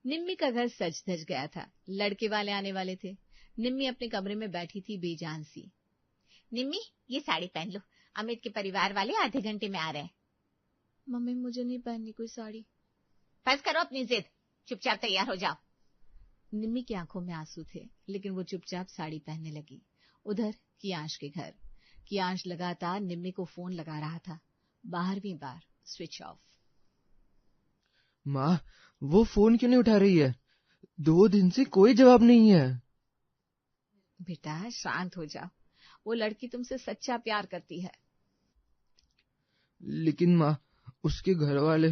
निम्मी का घर सज धज गया था। लड़के वाले आने वाले थे। निम्मी अपने कमरे में बैठी थी बेजान सी। निम्मी, ये साड़ी पहन लो, अमित के परिवार वाले आधे घंटे में आ रहे हैं। मम्मी, मुझे नहीं पहननी कोई साड़ी। बस करो अपनी जिद, चुपचाप तैयार हो जाओ। निम्मी की आंखों में आंसू थे, लेकिन वो चुपचाप साड़ी पहनने लगी। उधर कियांश के घर। कियांश लगातार निम्मी को फोन लगा रहा था। 12वीं बार स्विच ऑफ। माँ, वो फोन क्यों नहीं उठा रही है? 2 दिन से कोई जवाब नहीं है। बेटा शांत हो जाओ, वो लड़की तुमसे सच्चा प्यार करती है। लेकिन माँ, उसके घर वाले।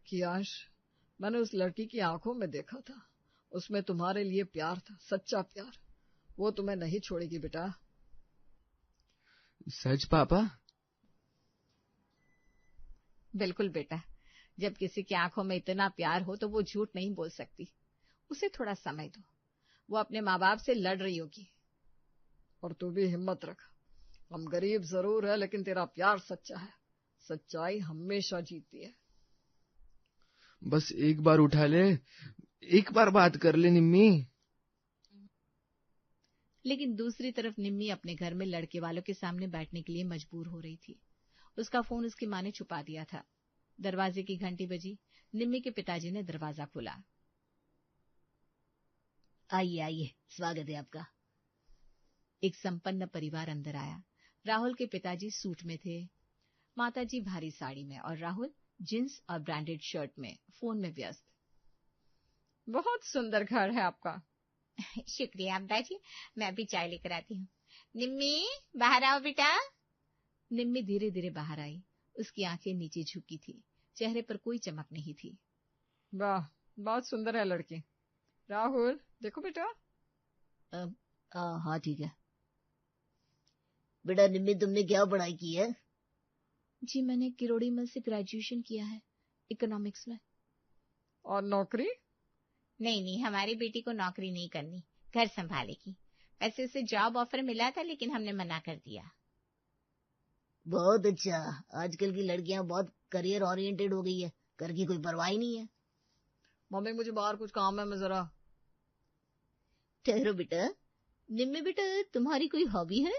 कियांश, मैंने उस लड़की की आंखों में देखा था, उसमें तुम्हारे लिए प्यार था, सच्चा प्यार। वो तुम्हें नहीं छोड़ेगी बेटा। सच पापा? बिल्कुल बेटा, जब किसी की आंखों में इतना प्यार हो तो वो झूठ नहीं बोल सकती। उसे थोड़ा समय दो, वो अपने माँ बाप से लड़ रही होगी। और तू भी हिम्मत रख, हम गरीब जरूर है लेकिन तेरा प्यार सच्चा है। सच्चाई हमेशा जीतती है। बस एक बार उठा ले, एक बार बात कर ले निम्मी। लेकिन दूसरी तरफ निम्मी अपने घर में लड़के वालों के सामने बैठने के लिए मजबूर हो रही थी। उसका फोन उसकी माँ ने छुपा दिया था। दरवाजे की घंटी बजी। निम्मी के पिताजी ने दरवाजा खोला। आइए आइए, स्वागत है आपका। एक संपन्न परिवार अंदर आया। राहुल के पिताजी सूट में थे, माताजी भारी साड़ी में और राहुल जींस और ब्रांडेड शर्ट में फोन में व्यस्त। बहुत सुंदर घर है आपका। शुक्रिया अब्बा जी, मैं भी चाय लेकर आती हूँ। निम्मी, बाहर आओ बेटा। निम्मी धीरे धीरे बाहर आई। उसकी आंखें नीचे झुकी थी, चेहरे पर कोई चमक नहीं थी। वाह, बहुत सुंदर है लड़की। राहुल, देखो बेटा। हाँ ठीक है। बेटा निम्मी, तुमने क्या पढ़ाई की है? जी, मैंने किरोड़ी मिल से ग्रेजुएशन किया है, इकोनॉमिक्स में। और नौकरी? नहीं नहीं, हमारी बेटी को नौकरी नहीं करनी, घर संभालेगी। वैसे उसे जॉब ऑफर मिला था लेकिन हमने मना कर दिया। बहुत अच्छा, आजकल की लड़कियां बहुत करियर ओरिएंटेड हो गई है, घर की कोई परवाह ही नहीं है। मम्मी, मुझे बाहर कुछ काम है, मैं जरा। ठहरो बेटा। निम्मी बेटा, तुम्हारी कोई हॉबी है?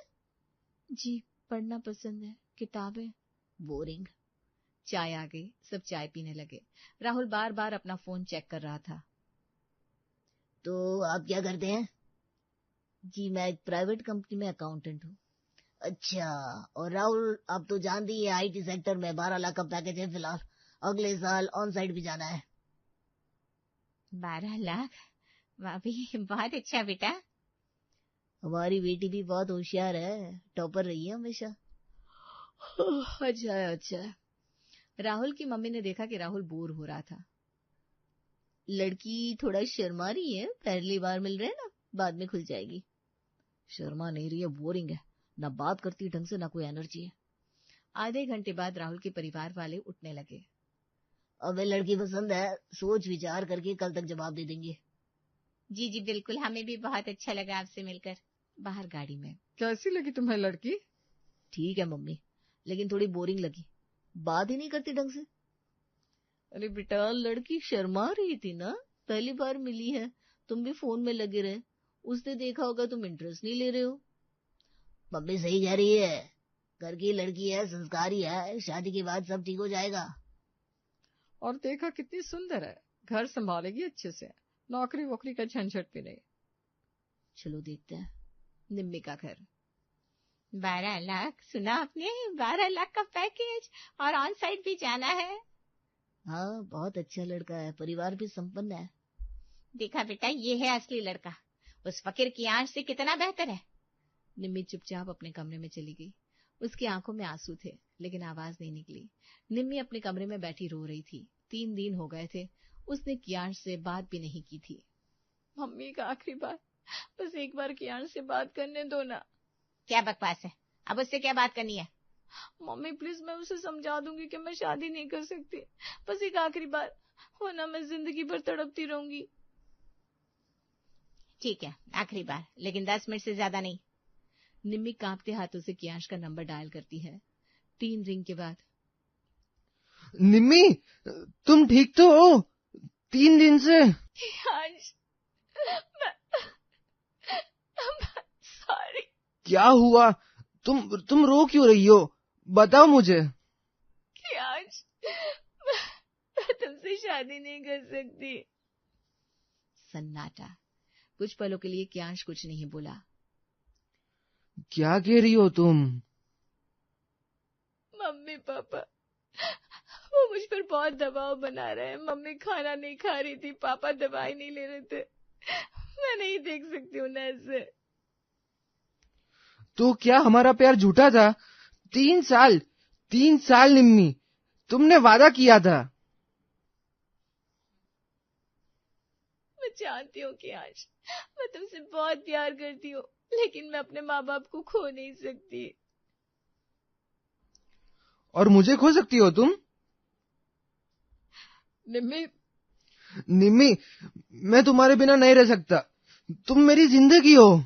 जी, पढ़ना पसंद है, किताबें। बोरिंग। चाय आ गई, सब चाय पीने लगे। राहुल बार बार अपना फोन चेक कर रहा था। तो आप क्या करते हैं? जी, मैं एक प्राइवेट कंपनी में अकाउंटेंट हूँ। अच्छा, और राहुल, आप तो जानते ही हैं आईटी सेक्टर में 12 लाख का पैकेज है फिलहाल। अगले साल ऑन साइट भी जाना है। 12 लाख? भाभी, बहुत अच्छा बेटा। हमारी बेटी भी बहुत होशियार है, टॉपर रही है हमेशा। अच्छा है, अच्छा है। राहुल की मम्मी ने देखा कि राहुल बोर हो रहा था। लड़की थोड़ा शर्मा रही है, पहली बार मिल रहे हैं ना, बाद में खुल जाएगी। शर्मा नहीं रही है, बोरिंग है, ना बात करती ढंग से, ना कोई एनर्जी है। आधे घंटे बाद राहुल के परिवार वाले उठने लगे। अबे लड़की पसंद है, सोच विचार करके कल तक जवाब दे देंगे। जी जी बिल्कुल, हमें भी बहुत अच्छा लगा आपसे मिलकर। बाहर गाड़ी में। कैसी लगी तुम्हें लड़की? ठीक है मम्मी, लेकिन थोड़ी बोरिंग लगी, बात ही नहीं करती ढंग से। अरे बेटा, लड़की शर्मा रही थी ना, पहली बार मिली है, तुम भी फोन में लगे रहे, उसने देखा होगा तुम इंटरेस्ट नहीं ले रहे हो। मम्मी सही कह रही है, घर की लड़की है, संस्कारी है, शादी के बाद सब ठीक हो जाएगा। और देखा कितनी सुंदर है, घर संभालेगी अच्छे से, नौकरी वोकरी का झंझट भी नहीं। चलो देखते हैं। निम्मी का घर। 12 लाख सुना आपने? 12 लाख का पैकेज और ऑन साइट भी जाना है। हाँ, बहुत अच्छा लड़का है, परिवार भी संपन्न है। देखा बेटा, ये है असली लड़का, उस फकीर की आंख से कितना बेहतर है। निम्मी चुपचाप अपने कमरे में चली गई। उसकी आंखों में आंसू थे, लेकिन आवाज नहीं निकली। निम्मी अपने कमरे में बैठी रो रही थी। 3 दिन हो गए थे, उसने कियांश से बात भी नहीं की थी। मम्मी, का आखिरी बार, बस एक बार कियांश से बात करने दो ना। क्या बकवास है, अब उससे क्या बात करनी है? मम्मी प्लीज, मैं उसे समझा दूंगी कि मैं शादी नहीं कर सकती, बस एक आखिरी बार, वरना मैं जिंदगी भर तड़पती रहूंगी। ठीक है, आखिरी बार, लेकिन 10 मिनट से ज्यादा नहीं। निम्मी कांपते हाथों से कियांश का नंबर डायल करती है। 3 रिंग के बाद। निम्मी, तुम ठीक तो हो? 3 दिन से। कियांश, सॉरी। क्या हुआ? तुम रो क्यों रही हो? बताओ मुझे। कियांश, मैं तुमसे शादी नहीं कर सकती। सन्नाटा। कुछ पलों के लिए कियांश कुछ नहीं बोला। क्या कह रही हो तुम? मम्मी पापा, वो मुझ पर बहुत दबाव बना रहे हैं। मम्मी खाना नहीं खा रही थी, पापा दवाई नहीं ले रहे थे। मैं नहीं देख सकती हूँ ऐसे। तो क्या हमारा प्यार झूठा था? 3 साल निम्मी, तुमने वादा किया था। मैं जानती हूँ कि आज मैं तुमसे बहुत प्यार करती हूँ, लेकिन मैं अपने माँ बाप को खो नहीं सकती। और मुझे खो सकती हो तुम? निम्मी, मैं तुम्हारे बिना नहीं रह सकता। तुम मेरी जिंदगी हो।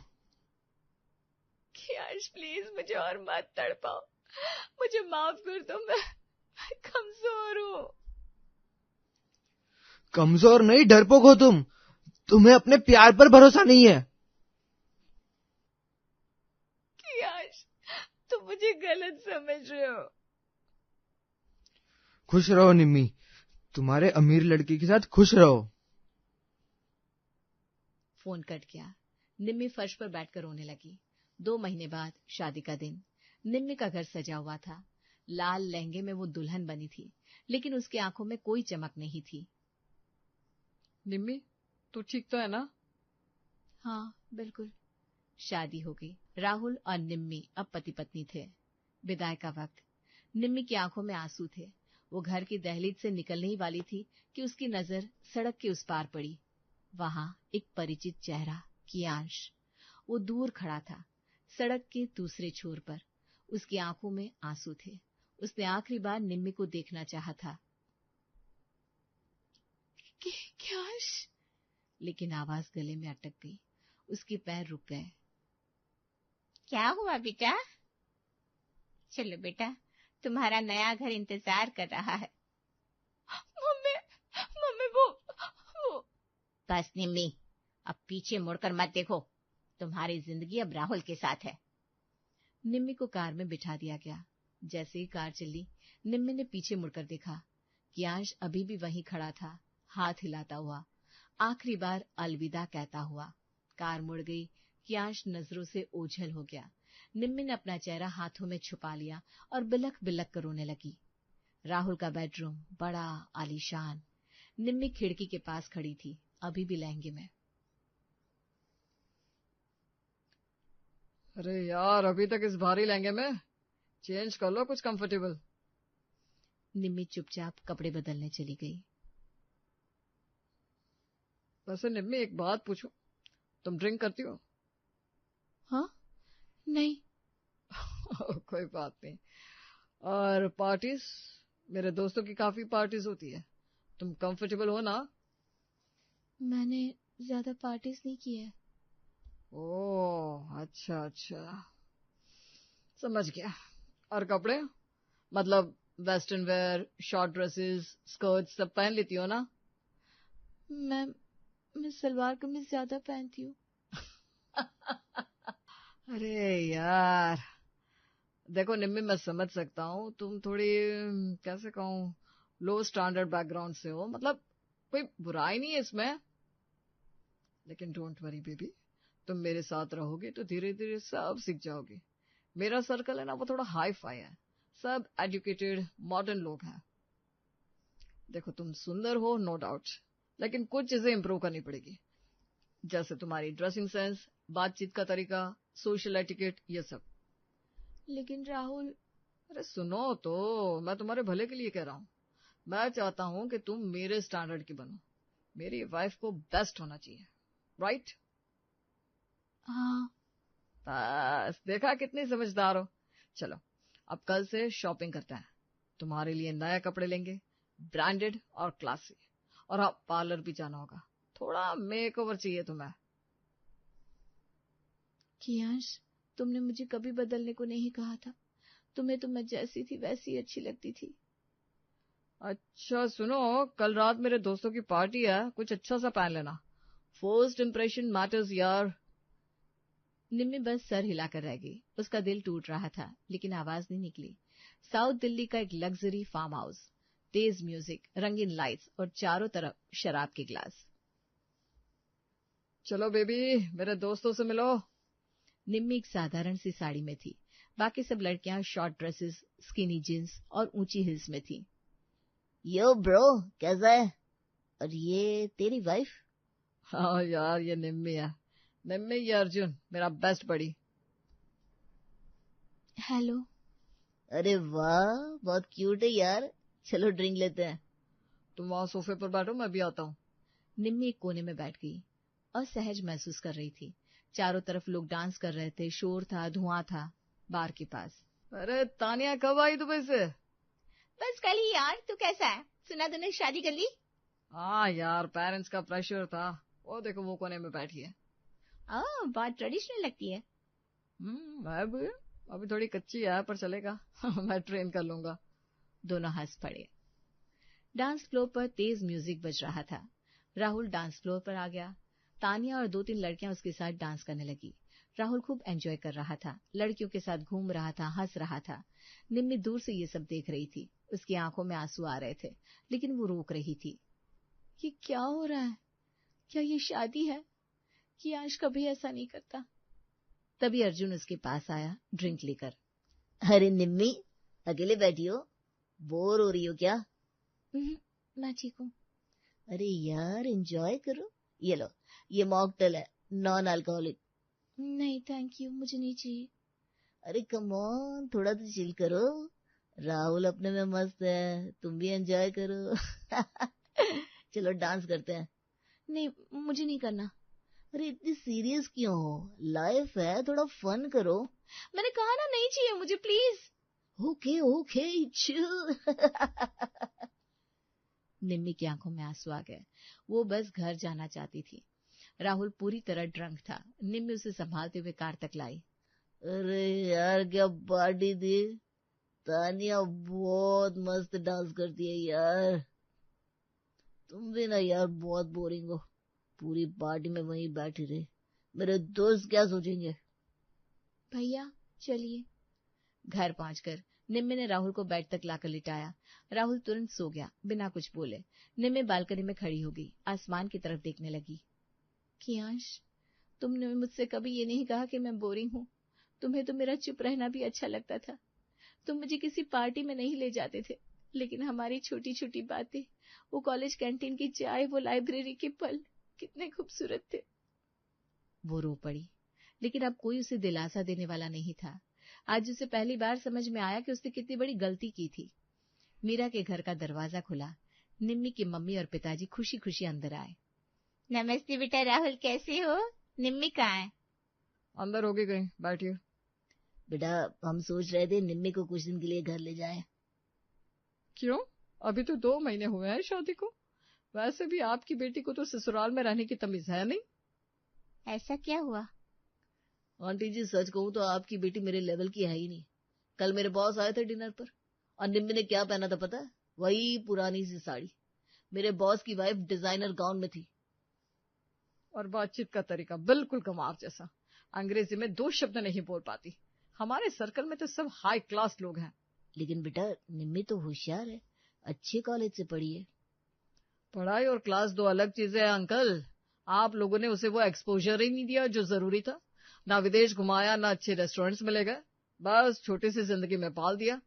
कियांश, प्लीज मुझे और मत तड़पाओ। मुझे माफ कर दो, मैं कमजोर हूँ। कमजोर नहीं, डरपोक हो तुम। तुम्हें अपने प्यार पर भरोसा नहीं है। कियांश, तुम मुझे गलत समझ रहे हो। खुश रहो निम्मी, तुम्हारे अमीर लड़के के साथ खुश रहो। फोन कट गया। निम्मी फर्श पर बैठकर रोने लगी। 2 महीने बाद शादी का दिन। निम्मी का घर सजा हुआ था। लाल लहंगे में वो दुल्हन बनी थी, लेकिन उसकी आंखों में कोई चमक नहीं थी। निम्मी, तू ठीक तो है ना? हाँ, बिल्कुल। शादी हो गई। राहुल और निम्मी अब पति पत्नी थे। विदाई का वक्त। निम्मी की आंखों में आंसू थे। वो घर की दहलीज से निकलने ही वाली थी कि उसकी नजर सड़क के उस पार पड़ी। वहां एक परिचित चेहरा, कियांश। वो दूर खड़ा था, सड़क के दूसरे छोर पर। उसकी आंखों में आंसू थे। उसने आखिरी बार निम्मी को देखना चाहा था। कियांश, लेकिन आवाज गले में अटक गई। उसके पैर रुक गए। क्या हुआ बेटा? चलो बेटा, तुम्हारा नया घर इंतजार कर रहा है। मम्मी, मम्मी, वो। बस निम्मी, अब पीछे मुड़कर मत देखो। तुम्हारी जिंदगी अब राहुल के साथ है। निम्मी को कार में बिठा दिया गया। जैसे ही कार चली, निम्मी ने पीछे मुड़कर देखा। कियांश अभी भी वहीं खड़ा था, हाथ हिलाता हुआ, आखिरी बार अलविदा कहता हुआ। कार मुड़ गई। कियांश नजरों से ओझल हो गया। निम्मी ने अपना चेहरा हाथों में छुपा लिया और बिलख बिलख कर रोने लगी। राहुल का बेडरूम बड़ा आलीशान। निम्मी खिड़की के पास खड़ी थी, अभी भी लहंगे में। अरे यार, अभी तक इस भारी लहंगे में? चेंज कर लो कुछ कंफर्टेबल। निम्मी चुपचाप कपड़े बदलने चली गई। वैसे निम्मी, एक बात पूछूं, तुम ड्रिंक करती हो? हाँ? नहीं। कोई बात नहीं। और पार्टीज? मेरे दोस्तों की काफी पार्टीज होती है, तुम कंफर्टेबल हो ना? मैंने ज्यादा पार्टीज नहीं की है। ओह, अच्छा अच्छा, समझ गया। और कपड़े, मतलब western wear, short dresses, skirts सब पहन लेती हो ना? मैं सलवार कमीज ज्यादा पहनती हूँ। अरे यार, देखो निम्मी, मैं समझ सकता हूँ तुम थोड़ी, कैसे कहूँ, लो स्टैंडर्ड बैकग्राउंड से हो, मतलब कोई बुराई नहीं है इसमें। लेकिन डोंट वरी बेबी, तुम मेरे साथ रहोगे तो धीरे धीरे सब सीख जाओगे। मेरा सर्कल है ना, वो थोड़ा हाई फाई है, सब एजुकेटेड मॉडर्न लोग हैं। देखो, तुम सुंदर हो नो डाउट, लेकिन कुछ चीजें इंप्रूव करनी पड़ेगी, जैसे तुम्हारी ड्रेसिंग सेंस, बातचीत का तरीका, सोशल एटिकेट, ये सब। लेकिन राहुल। अरे सुनो तो, मैं तुम्हारे भले के लिए कह रहा हूँ। मैं चाहता हूँ कि तुम मेरे स्टैंडर्ड की बनो। मेरी वाइफ को बेस्ट होना चाहिए, राइट? हाँ। बस देखा, कितनी समझदार हो। चलो, अब कल से शॉपिंग करते हैं। तुम्हारे लिए नए कपड़े लेंगे, ब्रांडेड और क्लासी। और हाँ, पार्लर भी जाना होगा, थोड़ा मेकओवर चाहिए तुम्हें। कियांश, तुमने मुझे कभी बदलने को नहीं कहा था। तुम्हें तो मैं जैसी थी वैसी अच्छी लगती थी। अच्छा सुनो, कल रात मेरे दोस्तों की पार्टी है, कुछ अच्छा सा पहन लेना। फर्स्ट इम्प्रेशन मैटर्स यार। निम्मी बस सर हिलाकर रह गई। उसका दिल टूट रहा था, लेकिन आवाज नहीं निकली। साउथ दिल्ली का एक लग्जरी फार्म हाउस, तेज म्यूजिक, रंगीन लाइट्स और चारों तरफ शराब के ग्लास। चलो बेबी, मेरे दोस्तों से मिलो। निम्मी एक साधारण सी साड़ी में थी। बाकी सब लड़कियां शॉर्ट ड्रेसेस, स्किनी जींस और ऊंची हिल्स में थी। यो ब्रो, कैसा है? और ये तेरी वाइफ? हाँ यार, ये निम्मी है। निम्मी, ये अर्जुन, मेरा बेस्ट बड़ी। हेलो। अरे वाह, बहुत क्यूट है यार। चलो ड्रिंक लेते हैं। तुम वहां सोफे पर बैठो, मैं भी आता हूँ। निम्मी एक कोने में बैठ गई। असहज महसूस कर रही थी। चारों तरफ लोग डांस कर रहे थे, शोर था, धुआं था। बार के पास। अरे तानिया, कब आई दुबई से? बस कल ही यार। तू कैसा है? सुना तूने शादी कर ली? हाँ यार, पेरेंट्स का प्रेशर था। वो देखो, वो कोने में बैठी है। बात ट्रेडिशनल लगती है। मैं भी अभी थोड़ी कच्ची है, पर चलेगा। मैं ट्रेन कर लूंगा। दोनों हंस पड़े। डांस फ्लोर पर तेज म्यूजिक बज रहा था। राहुल डांस फ्लोर पर आ गया। तानिया और 2-3 लड़कियां उसके साथ डांस करने लगी। राहुल खूब एंजॉय कर रहा था, लड़कियों के साथ घूम रहा था, हंस रहा था। निम्मी दूर से ये सब देख रही थी। उसकी आंखों में आंसू आ रहे थे, लेकिन वो रोक रही थी। ये क्या हो रहा है? क्या ये शादी है? कि आज कभी ऐसा नहीं करता। तभी अर्जुन उसके पास आया, ड्रिंक लेकर। अरे निम्मी, अकेले बैठी हो? बोर हो रही हो क्या? मैं ठीक हूँ। अरे यार, एंजॉय करो। ये लो, ये मॉकटेल है, नॉन अल्कोहलिक। नहीं थैंक यू, मुझे नहीं चाहिए। अरे कम ऑन, थोड़ा तो चिल करो। राहुल अपने में मस्त है, तुम भी एंजॉय करो। चलो डांस करते हैं। नहीं, मुझे नहीं करना। अरे इतनी सीरियस क्यों हो? लाइफ है, थोड़ा फन करो। मैंने कहा ना, नहीं चाहिए मुझे, please. Okay okay, chill. Nimmi की आंखों में आंसू आ गए। वो बस घर जाना चाहती थी। राहुल पूरी तरह ड्रंक था। निम्मी उसे संभालते हुए कार तक लाई। अरे यार, क्या पार्टी थी। तानिया बहुत मस्त डांस करती है यार। तुम भी ना यार, बहुत बोरिंग हो। पूरी पार्टी में वहीं बैठी रहे। मेरे दोस्त क्या सोचेंगे? भैया चलिए। घर पहुंचकर निम्मी ने राहुल को बेड तक लाकर लिटाया। राहुल तुरंत सो गया, बिना कुछ बोले। निम्मी बालकनी में खड़ी हो गई, आसमान की तरफ देखने लगी। कियांश, तुमने मुझसे कभी ये नहीं कहा कि मैं बोरिंग हूँ। तुम्हें तो मेरा चुप रहना भी अच्छा लगता था। तुम मुझे किसी पार्टी में नहीं ले जाते थे, लेकिन हमारी छोटी छोटी बातें, वो कॉलेज कैंटीन की चाय, वो लाइब्रेरी के पल, कितने खूबसूरत थे। वो रो पड़ी, लेकिन अब कोई उसे दिलासा देने वाला नहीं था। आज उसे पहली बार समझ में आया कि उसने कितनी बड़ी गलती की थी। मीरा के घर का दरवाजा खुला। निम्मी की मम्मी और पिताजी खुशी खुशी अंदर आए। नमस्ते बेटा राहुल, कैसे हो? निम्मी कहाँ है? अंदर होगी कहीं, बैठिए। बेटा, हम सोच रहे थे निम्मी को कुछ दिन के लिए घर ले जाएं। क्यों? अभी तो 2 महीने हुए हैं शादी को। वैसे भी आपकी बेटी को तो ससुराल में रहने की तमीज है नहीं। ऐसा क्या हुआ? आंटी जी, सच कहूं तो आपकी बेटी मेरे लेवल की है ही नहीं। कल मेरे बॉस आए थे डिनर पर, और निम्मी ने क्या पहना था पता है? वही पुरानी सी साड़ी। मेरे बॉस की वाइफ डिजाइनर गाउन में थी। और बातचीत का तरीका बिल्कुल कमार जैसा। अंग्रेजी में 2 शब्द नहीं बोल पाती। हमारे सर्कल में तो सब हाई क्लास लोग हैं। लेकिन बेटा, निम्मी तो होशियार है, अच्छे कॉलेज से पढ़ी है। पढ़ाई और क्लास 2 अलग चीजें हैं अंकल। आप लोगों ने उसे वो एक्सपोजर ही नहीं दिया जो जरूरी था। ना विदेश घुमाया, ना अच्छे रेस्टोरेंट्स में ले गए, बस छोटी सी जिंदगी में पाल दिया।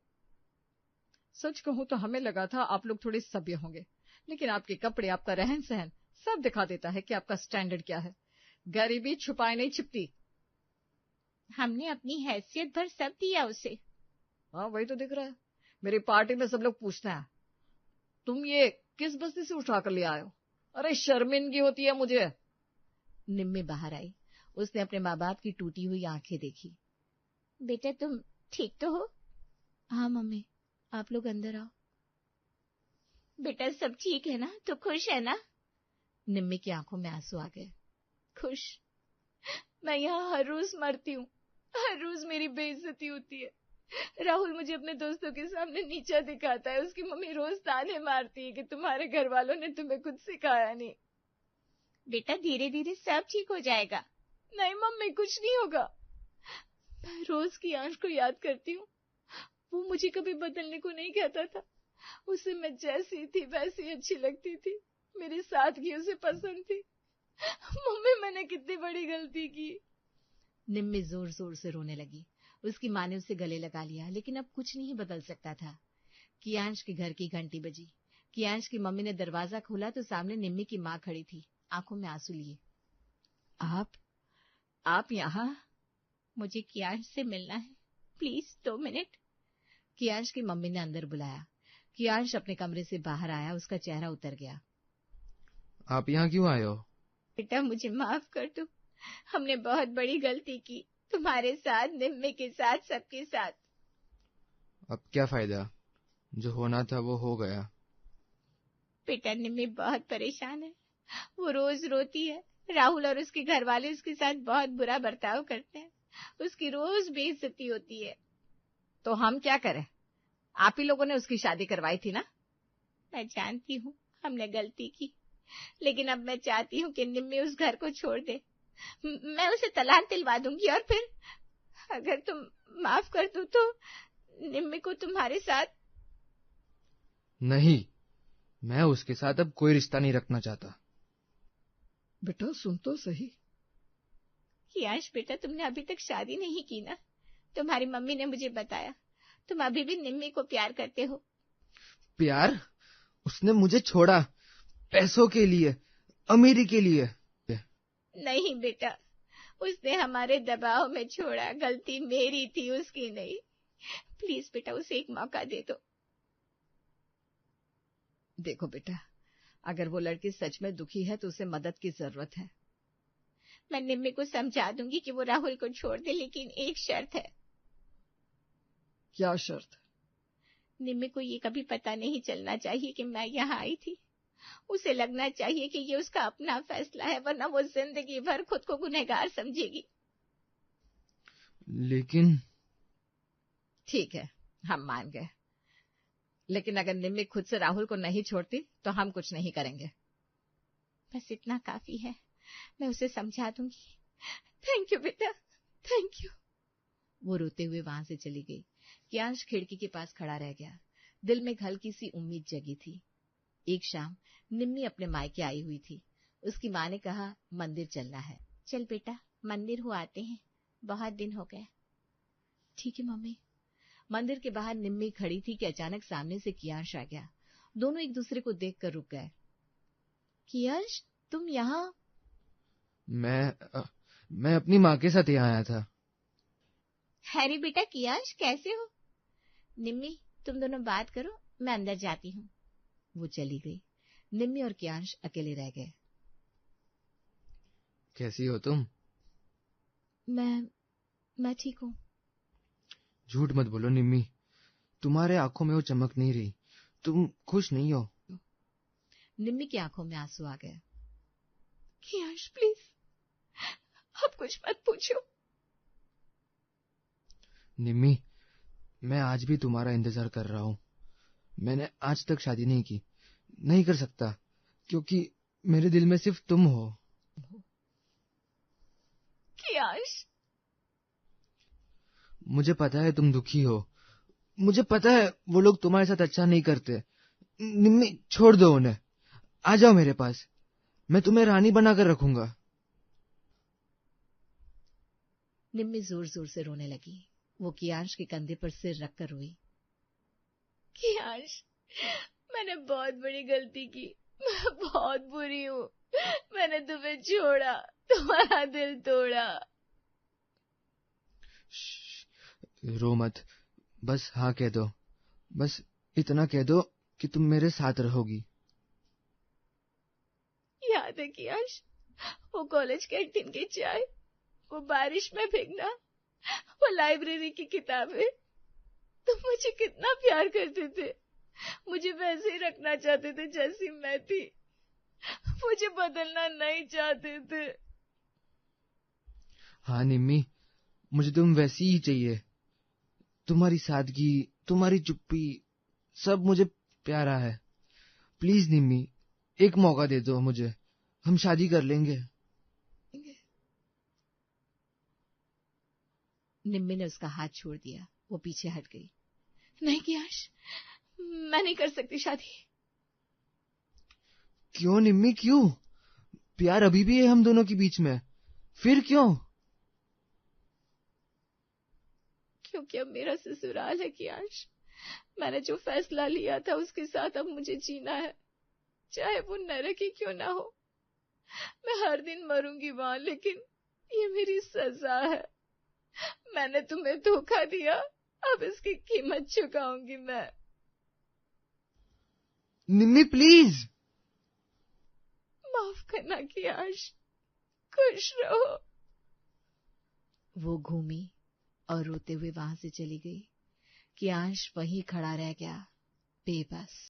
सच कहूं तो हमें लगा था आप लोग थोड़े सभ्य होंगे, लेकिन आपके कपड़े, आपका रहन सहन सब दिखा देता है कि आपका स्टैंडर्ड क्या है। गरीबी छुपाए नहीं छिपती। हमने अपनी हैसियत भर सब दिया उसे। हाँ, वही तो दिख रहा है। मेरी पार्टी में सब लोग पूछते हैं, तुम ये किस बस्ती से उठाकर ले आए हो? अरे शर्मिंदगी होती है मुझे। निम्मी बाहर आई। उसने अपने माँ बाप की टूटी हुई आंखें देखी। बेटा तुम ठीक तो हो? हाँ मम्मी, आप लोग अंदर आओ। बेटा सब ठीक है ना? तो खुश है ना? निम्मी की आंखों में आंसू आ गए। खुश? मैं यहाँ हर रोज मरती हूँ, हर रोज मेरी बेइज्जती होती है। राहुल मुझे अपने दोस्तों के सामने नीचा दिखाता है। उसकी मम्मी रोज ताने मारती है कि तुम्हारे घर वालों ने तुम्हें कुछ सिखाया नहीं। बेटा धीरे धीरे सब ठीक हो जाएगा। नहीं मम्मी, कुछ नहीं होगा। मैं रोज की आंख को याद करती हूँ। वो मुझे कभी बदलने को नहीं कहता था। उसे मैं जैसी थी वैसी अच्छी लगती थी। मेरी सादगी उसे पसंद थी। मम्मी, मैंने कितनी बड़ी गलती की। निम्मी जोर जोर से रोने लगी। उसकी माँ ने उसे गले लगा लिया, लेकिन अब कुछ नहीं बदल सकता था। कियांश के घर की घंटी बजी। कियांश की मम्मी ने दरवाजा खोला तो सामने निम्मी की माँ खड़ी थी, आंखों में आंसू लिए। आप यहाँ? मुझे कियांश से मिलना है, प्लीज 2 मिनट। कियांश की मम्मी ने अंदर बुलाया। कियांश अपने कमरे से बाहर आया। उसका चेहरा उतर गया। आप यहाँ क्यों आए हो? बेटा मुझे माफ कर दो। हमने बहुत बड़ी गलती की, तुम्हारे साथ, निम्मी के साथ, सबके साथ। अब क्या फायदा? जो होना था वो हो गया। बेटा निम्मी बहुत परेशान है। वो रोज रोती है। राहुल और उसके घर वाले उसके साथ बहुत बुरा बर्ताव करते हैं। उसकी रोज बेइज्जती होती है। तो हम क्या करें? आप ही लोगों ने उसकी शादी करवाई थी ना? मैं जानती हूँ हमने गलती की, लेकिन अब मैं चाहती हूँ कि निम्मी उस घर को छोड़ दे। मैं उसे तलाक दिलवा दूंगी, और फिर अगर तुम माफ कर दो तो निम्मी को तुम्हारे साथ। नहीं, मैं उसके साथ अब कोई रिश्ता नहीं रखना चाहता। बेटा सुन तो सही। कियांश बेटा, तुमने अभी तक शादी नहीं की ना? तुम्हारी मम्मी ने मुझे बताया तुम अभी भी निम्मी को प्यार करते हो। प्यार? उसने मुझे छोड़ा पैसों के लिए, अमीरी के लिए। नहीं बेटा, उसने हमारे दबाव में छोड़ा। गलती मेरी थी, उसकी नहीं। प्लीज बेटा, उसे एक मौका दे दो। देखो बेटा, अगर वो लड़की सच में दुखी है तो उसे मदद की जरूरत है। मैं निम्मी को समझा दूंगी कि वो राहुल को छोड़ दे, लेकिन एक शर्त है। क्या शर्त? निम्मी को ये कभी पता नहीं चलना चाहिए कि मैं यहाँ आई थी। उसे लगना चाहिए कि ये उसका अपना फैसला है, वरना वो जिंदगी भर खुद को गुनहगार समझेगी। लेकिन ठीक है, हम मान गए, लेकिन अगर निम्मी खुद से राहुल को नहीं छोड़ती तो हम कुछ नहीं करेंगे। बस इतना काफी है, मैं उसे समझा दूंगी। थैंक यू बेटा, थैंक यू। वो रोते हुए वहां से चली गई। कियांश खिड़की के पास खड़ा रह गया। दिल में हल्की सी उम्मीद जगी थी। एक शाम निम्मी अपने मायके आई हुई थी। उसकी माँ ने कहा मंदिर चलना है। चल बेटा, मंदिर हो आते हैं, बहुत दिन हो गए। ठीक है मम्मी। मंदिर के बाहर निम्मी खड़ी थी कि अचानक सामने से कियांश आ गया। दोनों एक दूसरे को देखकर रुक गए। कियांश, तुम यहाँ? मैं अपनी माँ के साथ यहाँ आया था। अरे बेटा कियांश, कैसे हो? निम्मी, तुम दोनों बात करो, मैं अंदर जाती हूँ। वो चली गई। निम्मी और कियांश अकेले रह गए। कैसी हो तुम? मैं ठीक हूँ। झूठ मत बोलो निम्मी, तुम्हारे आंखों में वो चमक नहीं रही। तुम खुश नहीं हो। निम्मी की आंखों में आंसू आ गए। कियांश प्लीज, अब कुछ मत पूछो। निम्मी, मैं आज भी तुम्हारा इंतजार कर रहा हूँ। मैंने आज तक शादी नहीं की, नहीं कर सकता, क्योंकि मेरे दिल में सिर्फ तुम हो। कियांश, मुझे पता है तुम दुखी हो। मुझे पता है वो लोग तुम्हारे साथ अच्छा नहीं करते। निम्मी, छोड़ दो उन्हें। आ जाओ मेरे पास, मैं तुम्हें रानी बनाकर रखूंगा। निम्मी जोर जोर से रोने लगी। वो कियांश के कंधे पर सिर रखकर रोई। कियांश, मैंने बहुत बड़ी गलती की। मैं बहुत बुरी हूँ। मैंने तुम्हें छोड़ा, तुम्हारा दिल तोड़ा। रो मत, बस हाँ कह दो। बस इतना कह दो कि तुम मेरे साथ रहोगी। याद है कियांश, वो कॉलेज कैंटीन की चाय, वो बारिश में भीगना, वो लाइब्रेरी की किताबें। तुम मुझे कितना प्यार करते थे। मुझे वैसे ही रखना चाहते थे जैसी मैं थी। मुझे बदलना नहीं चाहते थे। हाँ निम्मी, मुझे तुम वैसी ही चाहिए। तुम्हारी सादगी, तुम्हारी चुप्पी, सब मुझे प्यारा है। प्लीज निम्मी, एक मौका दे दो मुझे, हम शादी कर लेंगे। निम्मी ने उसका हाथ छोड़ दिया। वो पीछे हट गई। नहीं कियाश, मैं नहीं कर सकती शादी। क्यों निम्मी, क्यों? प्यार अभी भी है हम दोनों के बीच में, फिर क्यों? क्योंकि अब मेरा ससुराल है कियाश। मैंने जो फैसला लिया था उसके साथ अब मुझे जीना है, चाहे वो नरक ही क्यों ना हो। मैं हर दिन मरूंगी वहां, लेकिन ये मेरी सजा है। मैंने तुम्हें धोखा दिया, अब इसकी कीमत चुकाऊंगी मैं। निम्मी प्लीज। माफ करना कियाश, खुश रहो। वो घूमी और रोते हुए वहां से चली गई। कियाश वहीं खड़ा रह गया, बेबस।